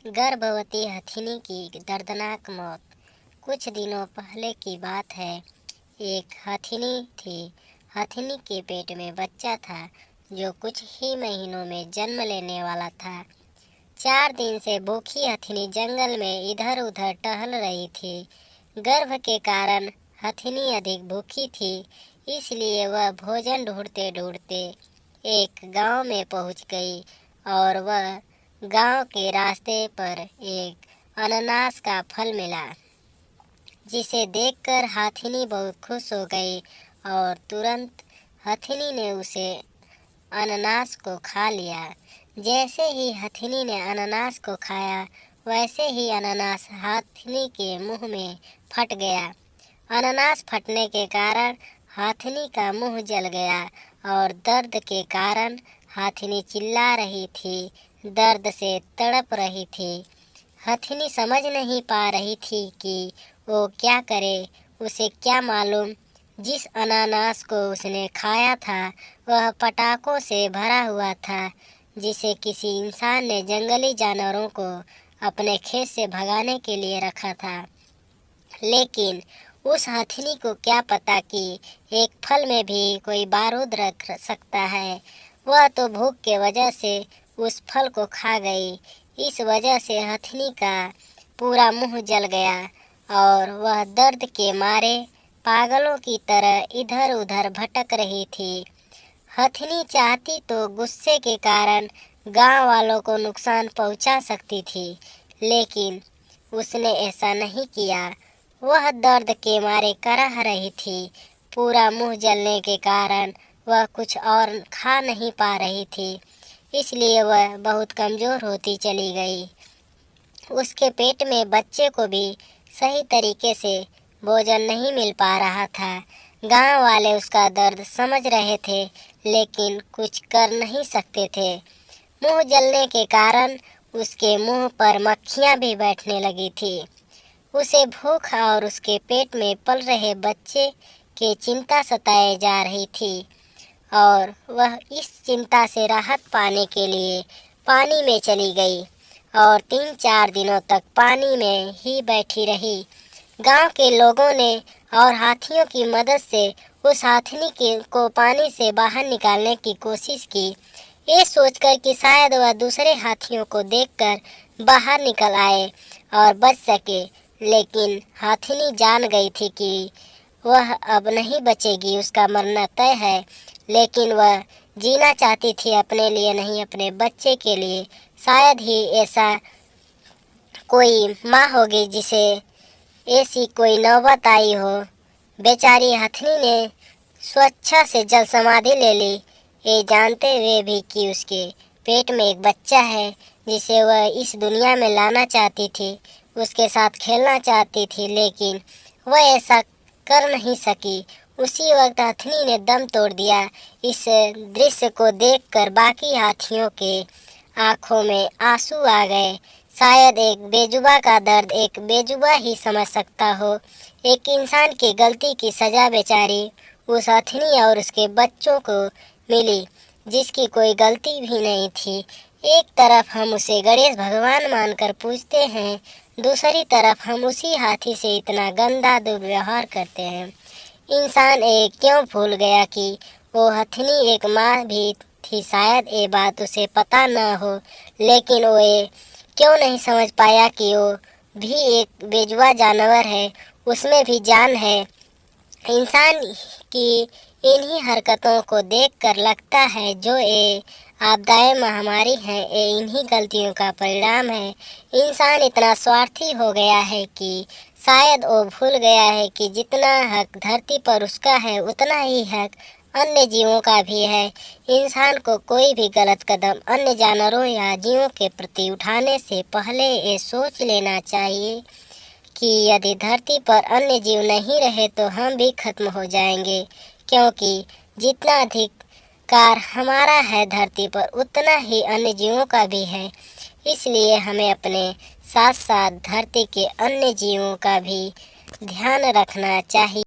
गर्भवती हथिनी की दर्दनाक मौत। कुछ दिनों पहले की बात है। एक हथिनी थी। हथिनी के पेट में बच्चा था जो कुछ ही महीनों में जन्म लेने वाला था। 4 दिन से भूखी हथिनी जंगल में इधर उधर टहल रही थी। गर्भ के कारण हथिनी अधिक भूखी थी, इसलिए वह भोजन ढूंढते ढूंढते एक गांव में पहुंच गई और वह गांव के रास्ते पर एक अनानास का फल मिला, जिसे देखकर हथिनी बहुत खुश हो गई और तुरंत हथिनी ने उसे अनानास को खा लिया। जैसे ही हथिनी ने अनानास को खाया, वैसे ही अनानास हथिनी के मुंह में फट गया। अनानास फटने के कारण हथिनी का मुंह जल गया और दर्द के कारण हथिनी चिल्ला रही थी, दर्द से तड़प रही थी। हथिनी समझ नहीं पा रही थी कि वो क्या करे। उसे क्या मालूम, जिस अनानास को उसने खाया था वह पटाखों से भरा हुआ था, जिसे किसी इंसान ने जंगली जानवरों को अपने खेत से भगाने के लिए रखा था। लेकिन उस हथिनी को क्या पता कि एक फल में भी कोई बारूद रख सकता है। वह तो भूख के वजह से उस फल को खा गई। इस वजह से हथिनी का पूरा मुंह जल गया और वह दर्द के मारे पागलों की तरह इधर उधर भटक रही थी। हथिनी चाहती तो गुस्से के कारण गांव वालों को नुकसान पहुंचा सकती थी, लेकिन उसने ऐसा नहीं किया। वह दर्द के मारे करह रही थी। पूरा मुंह जलने के कारण वह कुछ और खा नहीं पा रही थी, इसलिए वह बहुत कमज़ोर होती चली गई। उसके पेट में बच्चे को भी सही तरीके से भोजन नहीं मिल पा रहा था। गांव वाले उसका दर्द समझ रहे थे, लेकिन कुछ कर नहीं सकते थे। मुंह जलने के कारण उसके मुंह पर मक्खियां भी बैठने लगी थी। उसे भूख और उसके पेट में पल रहे बच्चे की चिंता सताए जा रही थी और वह इस चिंता से राहत पाने के लिए पानी में चली गई और 3-4 दिनों तक पानी में ही बैठी रही। गांव के लोगों ने और हाथियों की मदद से उस हथिनी को पानी से बाहर निकालने की कोशिश की, ये सोचकर कि शायद वह दूसरे हाथियों को देखकर बाहर निकल आए और बच सके। लेकिन हथिनी जान गई थी कि वह अब नहीं बचेगी, उसका मरना तय है। लेकिन वह जीना चाहती थी, अपने लिए नहीं, अपने बच्चे के लिए। शायद ही ऐसा कोई माँ होगी जिसे ऐसी कोई नौबत आई हो। बेचारी हथिनी ने स्वेच्छा से जल समाधि ले ली, ये जानते हुए भी कि उसके पेट में एक बच्चा है जिसे वह इस दुनिया में लाना चाहती थी, उसके साथ खेलना चाहती थी, लेकिन वह ऐसा कर नहीं सकी। उसी वक्त हथिनी ने दम तोड़ दिया। इस दृश्य को देखकर बाकी हाथियों के आंखों में आंसू आ गए। शायद एक बेजुबा का दर्द एक बेजुबा ही समझ सकता हो। एक इंसान की गलती की सजा बेचारी उस हथिनी और उसके बच्चों को मिली, जिसकी कोई गलती भी नहीं थी। एक तरफ हम उसे गणेश भगवान मानकर पूजते हैं, दूसरी तरफ हम उसी हाथी से इतना गंदा दुर्व्यवहार करते हैं। इंसान क्यों भूल गया कि वो हथिनी एक माँ भी थी। शायद ये बात उसे पता न हो, लेकिन वो क्यों नहीं समझ पाया कि वो भी एक बेजुबा जानवर है, उसमें भी जान है। इंसान की इन्हीं हरकतों को देखकर लगता है जो ये आपदाएं महामारी हैं, ये इन्हीं गलतियों का परिणाम है। इंसान इतना स्वार्थी हो गया है कि शायद वो भूल गया है कि जितना हक धरती पर उसका है, उतना ही हक अन्य जीवों का भी है। इंसान को कोई भी गलत कदम अन्य जानवरों या जीवों के प्रति उठाने से पहले ये सोच लेना चाहिए कि यदि धरती पर अन्य जीव नहीं रहे तो हम भी खत्म हो जाएंगे, क्योंकि जितना अधिकार हमारा है धरती पर, उतना ही अन्य जीवों का भी है। इसलिए हमें अपने साथ साथ धरती के अन्य जीवों का भी ध्यान रखना चाहिए।